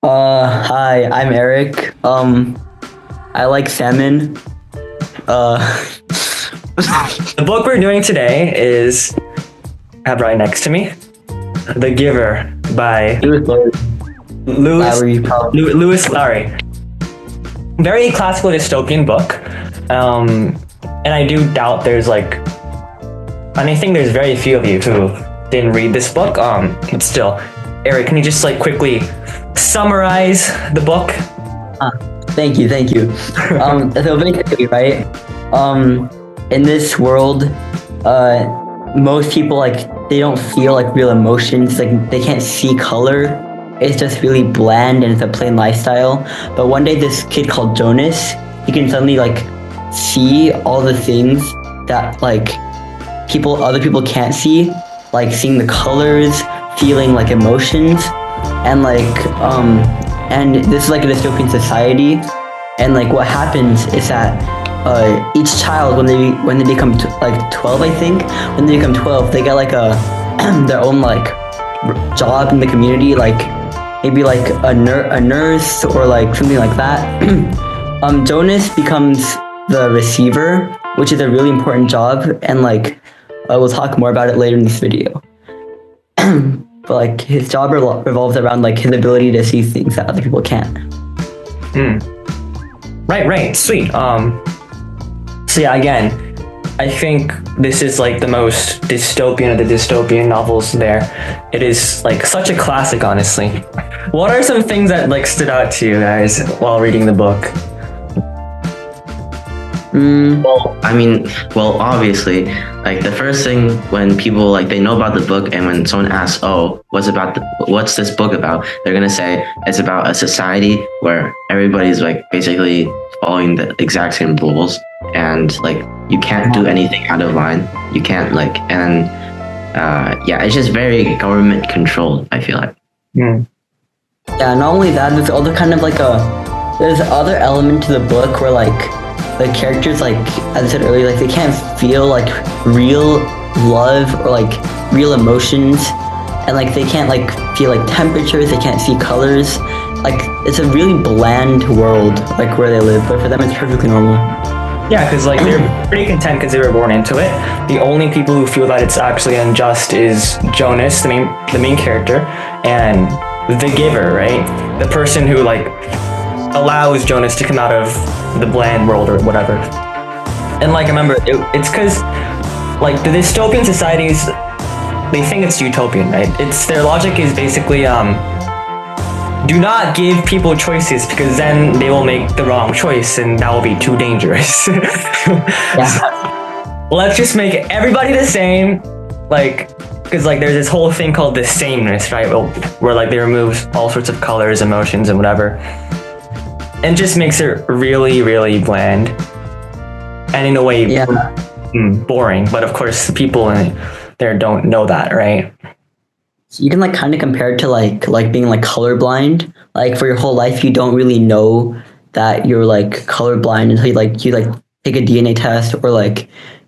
Hi, I'm Eric. I like salmon. Uh, The book we're doing today is, I have right next to me, The Giver by Lowry, probably. Lewis Lowry. Very classical dystopian book. And I do doubt there's and I think there's very few of you who didn't read this book. But still, Eric, can you just quickly summarize the book? Thank you. So basically, right? In this world, most people they don't feel real emotions. They can't see color. It's just really bland and it's a plain lifestyle. But one day, this kid called Jonas, he can suddenly see all the things that other people can't see, seeing the colors, feeling emotions, and and this is a dystopian society. And what happens is that each child, when they become 12, I think, when they become 12, they get a their own job in the community, maybe a nurse or something like that. Jonas becomes the receiver, which is a really important job, and we'll talk more about it later in this video. But his job revolves around his ability to see things that other people can't. Right, sweet. So yeah, again, I think this is the most dystopian of the dystopian novels there. It is such a classic, honestly. What are some things that stood out to you guys while reading the book? Well, obviously, the first thing when people they know about the book, and when someone asks, "Oh, what's this book about?" they're gonna say it's about a society where everybody's basically following the exact same rules, and you can't do anything out of line. You can't it's just very government controlled, I feel like. Yeah, not only that, there's also kind of there's other element to the book where the characters, as I said earlier, they can't feel real love or real emotions, and they can't feel temperatures. They can't see colors. It's a really bland world where they live, but for them it's perfectly normal. Yeah, because they're pretty content because they were born into it. The only people who feel that it's actually unjust is Jonas, the main character, and the Giver, right? The person who allows Jonas to come out of the bland world or whatever. And remember, it's because the dystopian societies, they think it's utopian, right? It's their logic is basically do not give people choices, because then they will make the wrong choice and that will be too dangerous. Yeah. Let's just make everybody the same, because there's this whole thing called the sameness, right? Where they remove all sorts of colors, emotions, and whatever, and just makes it really, really bland, and in a way, boring. But of course, the people in there don't know that, right? You can kind of compare it to being colorblind. For your whole life, you don't really know that you're colorblind until you take a DNA test, or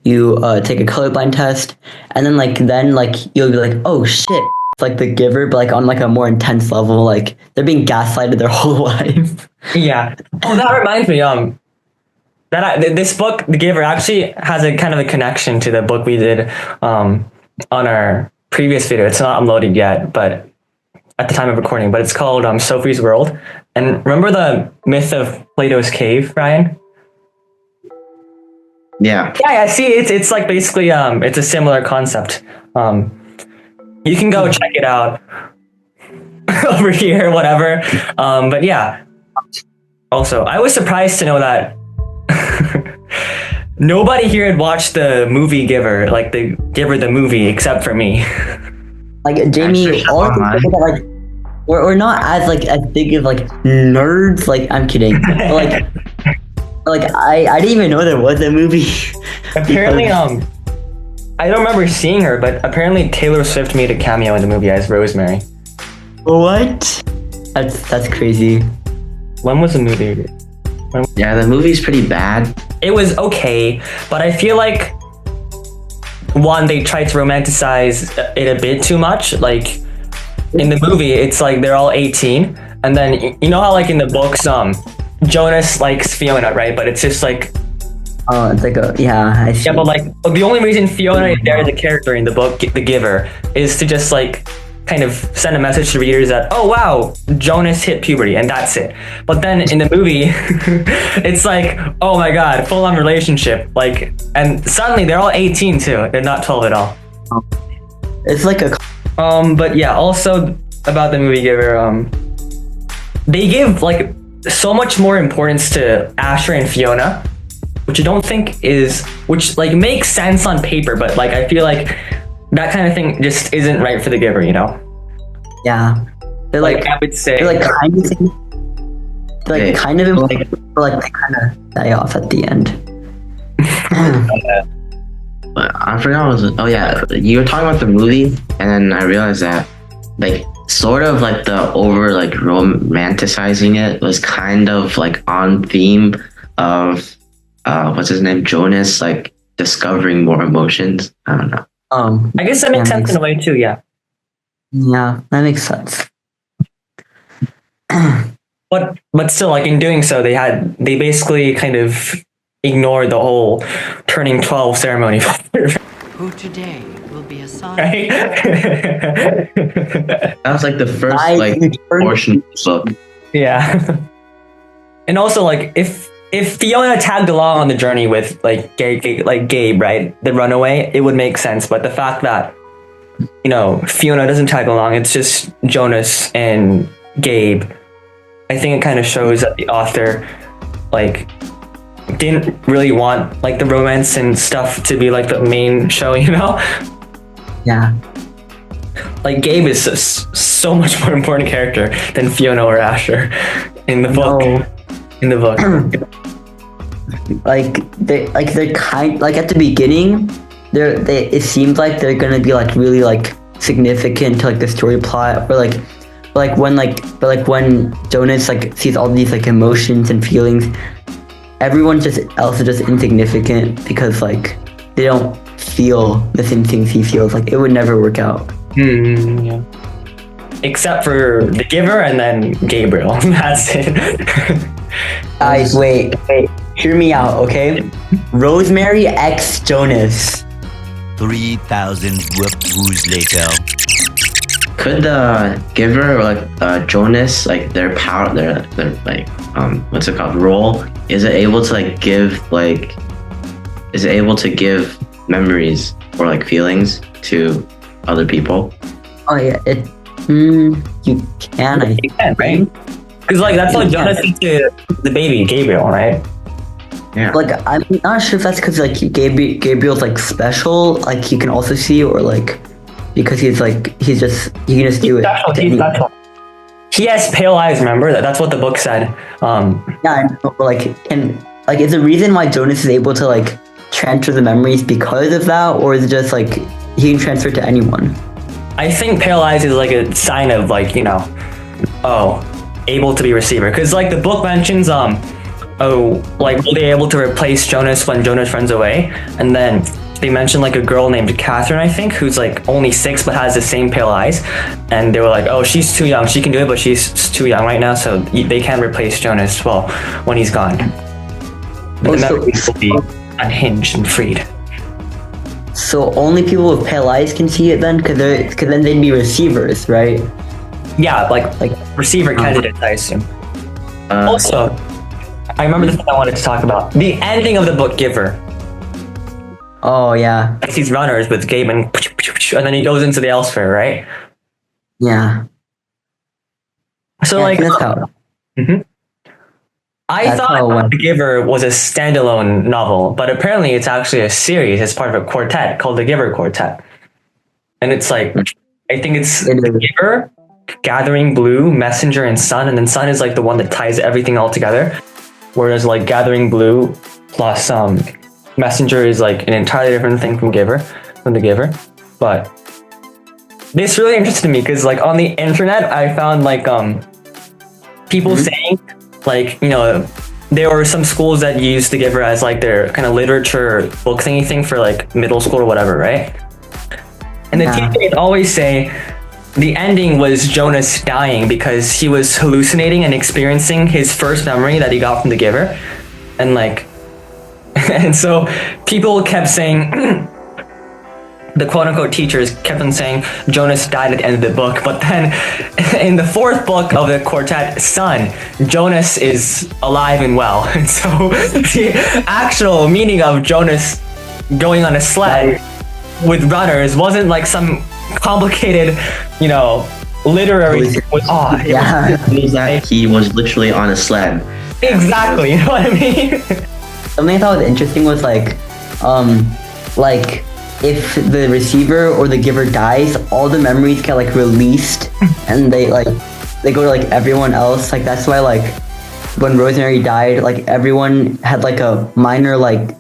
you take a colorblind test, and then you'll be oh shit, it's the Giver, but on a more intense level. They're being gaslighted their whole life. Yeah. Oh, that reminds me. This book, The Giver, actually has a kind of a connection to the book we did on our previous video. It's not uploaded yet, but at the time of recording. But it's called Sophie's World. And remember the myth of Plato's cave, Ryan? Yeah. Yeah. See, it's basically it's a similar concept. You can go check it out over here, whatever. But yeah. Also, I was surprised to know that nobody here had watched the movie Giver, the Giver the movie, except for me. Jamie, all of the people that we're not as big of nerds. I'm kidding. But, I didn't even know there was a movie. Apparently, I don't remember seeing her, but apparently Taylor Swift made a cameo in the movie as Rosemary. What? That's crazy. When was the movie? Yeah, the movie's pretty bad. It was okay, but I feel one, they tried to romanticize it a bit too much. In the movie, it's they're all 18, And then you know how like in the books, Jonas likes Fiona, right? But it's just like Oh, it's like a yeah. I see. yeah, but like the only reason Fiona is there as a character in the book, The Giver, is to just like kind of send a message to readers that oh wow, Jonas hit puberty and that's it. But then in the movie, it's like oh my god, full on relationship. Like and suddenly they're all 18 too. They're not 12 at all. It's like a But yeah, also about the movie Giver, they give like so much more importance to Asher and Fiona, which I don't think which like makes sense on paper, but like I feel like that kind of thing just isn't right for the Giver, you know? yeah. They're like I would say they're like kind of they're like Hey. kind of important, but like they kind of die off at the end. But I forgot what was. Oh yeah, you were talking about the movie, and then I realized that, like, sort of like the over like romanticizing it was kind of like on theme of what's his name, Jonas, like discovering more emotions. I don't know. I guess that makes Yeah, sense in a way too, yeah. Yeah, that makes sense. But still, like in doing so, they basically kind of ignored the whole turning 12 ceremony, Who today will be a son? right? That was like the first I like portion of the book. Yeah. And also, like, if Fiona tagged along on the journey with like Gabe, right, the runaway, it would make sense. But the fact that you know Fiona doesn't tag along, it's just Jonas and Gabe. I think it kind of shows that the author like didn't really want like the romance and stuff to be like the main show, you know? Yeah. Like Gabe is so much more important character than Fiona or Asher in the book. No. In the book. They're kind like at the beginning they it seems like they're gonna be like really like significant to like the story plot or when Jonas like sees all these like emotions and feelings, everyone else is just insignificant because like they don't feel the same things he feels. Like it would never work out. Yeah. Except for the Giver and then Gabriel. That's it. Guys, wait, hear me out, okay? Rosemary X Jonas. 3,000 whoop-woos later. Could the Giver or like Jonas, like their power, their like what's it called, role, is it able to like give memories or like feelings to other people? Oh yeah, you can, I You can, right? Because like that's like Jonas into the baby Gabriel, right? Yeah. like I'm not sure if that's because like Gabriel's like special, like he can also see, or like because he can just do it. Special, to he's anyone. special. He has pale eyes, remember? That's what the book said. Yeah, I know, but like is the reason why Jonas is able to like transfer the memories because of that, or is it just like he can transfer to anyone? I think pale eyes is like a sign of like, you know, able to be receiver. Because like the book mentions, like will they able to replace Jonas when Jonas runs away? And then they mentioned like a girl named Catherine, I think, who's like only 6 but has the same pale eyes. And they were like, oh, she's too young. She can do it, but she's too young right now, so they can't replace Jonas, well, when he's gone. But the memories will be unhinged and freed. So only people with pale eyes can see it then, because then they'd be receivers, right? Yeah, like receiver candidates, I assume. Also, I remember the thing I wanted to talk about. The ending of the book Giver. Oh yeah, Like these runners with Gabe and then he goes into the Elsewhere, right? yeah. So Yeah, like that's how. I that's how it thought went. The Giver was a standalone novel, but apparently it's actually a series as part of a quartet called the Giver Quartet. And it's like I think it's It the is. Giver, Gathering Blue, Messenger, and Sun, and then Sun is like the one that ties everything all together. Whereas like Gathering Blue plus Messenger is like an entirely different thing from the Giver. But this really interested me because like on the internet I found like people saying like, you know, there were some schools that used the Giver as like their kind of literature book thingy thing for like middle school or whatever, right? And the Yeah. teacher would always say, the ending was Jonas dying because he was hallucinating and experiencing his first memory that he got from the giver, and like, and so people kept saying. The quote-unquote teachers kept on saying Jonas died at the end of the book, but then in the fourth book of the quartet, Sun, Jonas is alive and well. And so the actual meaning of Jonas going on a sled with runners wasn't like some complicated, literary thing with Yeah. He was literally on a sled. Exactly, you know what I mean? Something I thought was interesting was like if the receiver or the giver dies, all the memories get like released, and they go to like everyone else. Like that's why like when Rosemary died, like everyone had like a minor like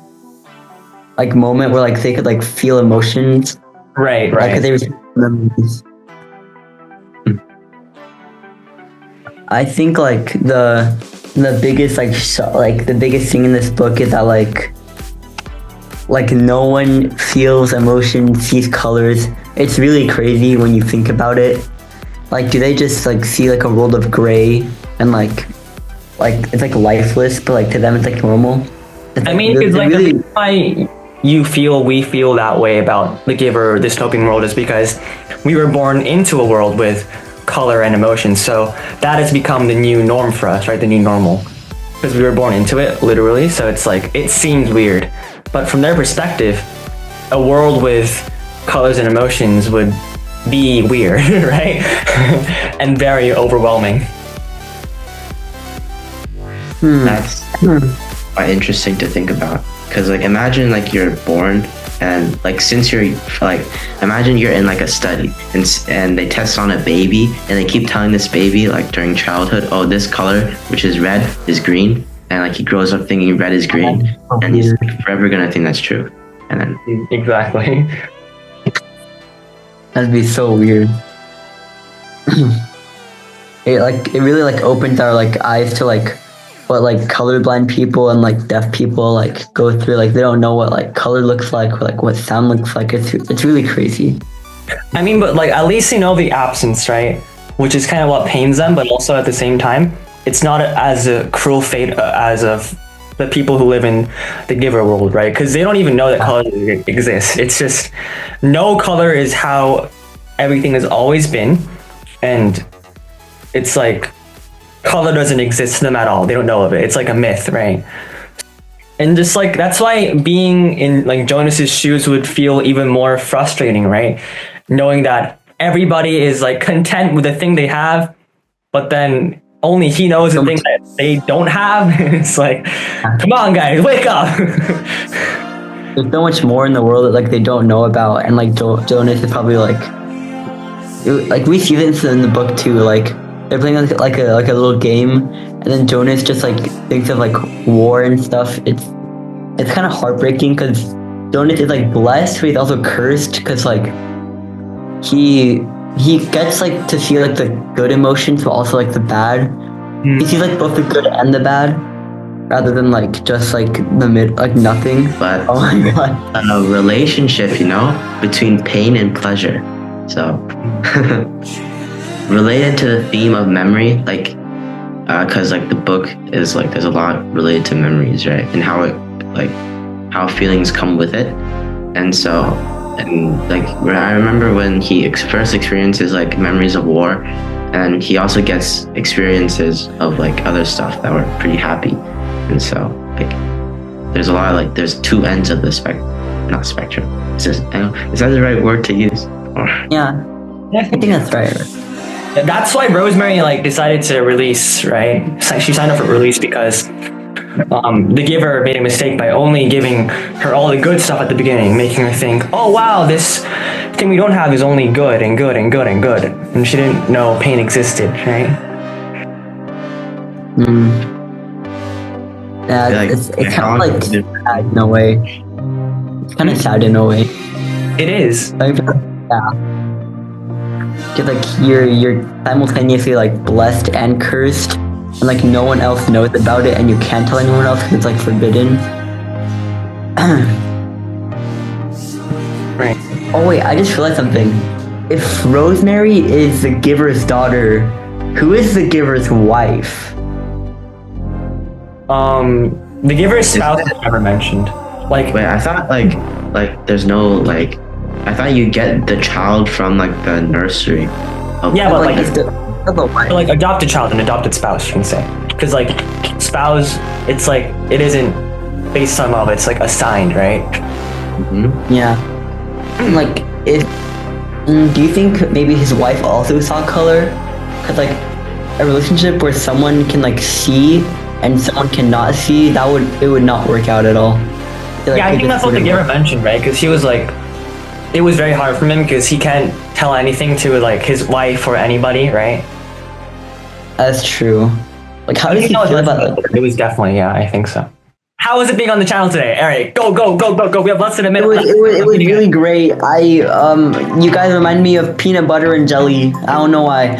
moment where like they could like feel emotions. Right. Because they received memories. I think like the biggest the biggest thing in this book is that like no one feels emotion, sees colors. It's really crazy when you think about it. Like, do they just like see like a world of gray and like it's like lifeless, but like to them it's like normal? It's, I mean, it's like really, the reason why we feel that way about the Giver, dystopian world, is because we were born into a world with color and emotion. So that has become the new norm for us, right? The new normal, because we were born into it, literally. So it's like it seems weird. But from their perspective, a world with colors and emotions would be weird, right? And very overwhelming. That's quite interesting to think about. Because like imagine like you're born and like since you're like imagine you're in like a study and they test on a baby and they keep telling this baby like during childhood, oh, this color, which is red, is green. And like he grows up thinking red is green, and he's forever gonna think that's true. And then Exactly. that'd be so weird. It really like opens our like eyes to like what like colorblind people and like deaf people like go through. Like they don't know what like color looks like or like what sound looks like. It's really crazy. I mean, but like at least they know the absence, right? Which is kind of what pains them, but also at the same time, it's not as a cruel fate as of the people who live in the Giver world, right? Because they don't even know that color exists. It's just no color is how everything has always been, and it's like color doesn't exist to them at all. They don't know of it. It's like a myth, right? And just like that's why being in like Jonas's shoes would feel even more frustrating, right? Knowing that everybody is like content with the thing they have, but then only he knows the thing that they don't have. It's like, come on, guys, wake up. There's so much more in the world that like they don't know about, and like Jonas is probably like we see this in the book too. Like they're playing like a little game, and then Jonas just like thinks of like war and stuff. It's kind of heartbreaking because Jonas is like blessed, but he's also cursed because like he gets like to see like the good emotions, but also like the bad. He sees like both the good and the bad, rather than like just like the like nothing. But oh my god, a relationship, between pain and pleasure. So related to the theme of memory, like because like the book is like there's a lot related to memories, right? And how it like how feelings come with it. And so like I remember when he first experiences like memories of war, and he also gets experiences of like other stuff that were pretty happy. And so like there's a lot of like there's two ends of the not spectrum. Is that the right word to use? Or yeah, I think that's right. That's why Rosemary like decided to release, right? She signed up for release because the Giver made a mistake by only giving her all the good stuff at the beginning, making her think, oh wow, this thing we don't have is only good and good and good and good. And she didn't know pain existed, right? Yeah, like, it's kind of like sad in a way. It's kind of sad in a way. It is. Like, yeah. Because like you're simultaneously like blessed and cursed, and like no one else knows about it, and you can't tell anyone else because it's like forbidden. Right. Oh wait, I just realized something. if Rosemary is the giver's daughter, who is the giver's wife? The giver's spouse is never mentioned. Like, Wait, I thought like there's no like. I thought you get the child from like the nursery. yeah, but like, it's the wife. like adopted child and adopted spouse, you can say. Because like spouse, it's like it isn't based on love. It's like assigned, right? Yeah. Like, do you think maybe his wife also saw color? Cause like a relationship where someone can like see and someone cannot see, it would not work out at all. Yeah, I think that's what the giver mentioned, right? Because he was like, it was very hard for him because he can't tell anything to like his wife or anybody, right? That's true. Like, how does he No, feel about that? it was definitely, yeah, I think so. How was it being on the channel today? All right, go. We have less than a minute. It was really great. You guys remind me of peanut butter and jelly. I don't know why.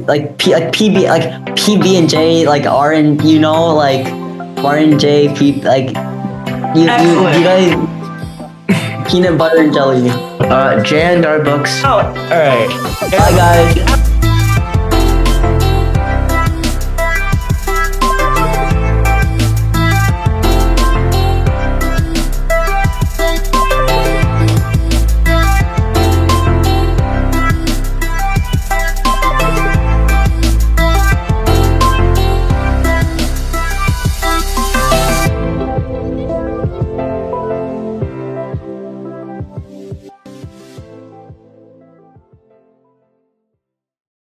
Like PB and J, like R and like R and J, like you guys. Peanut butter and jelly. J and R books. Oh, all right. Bye guys.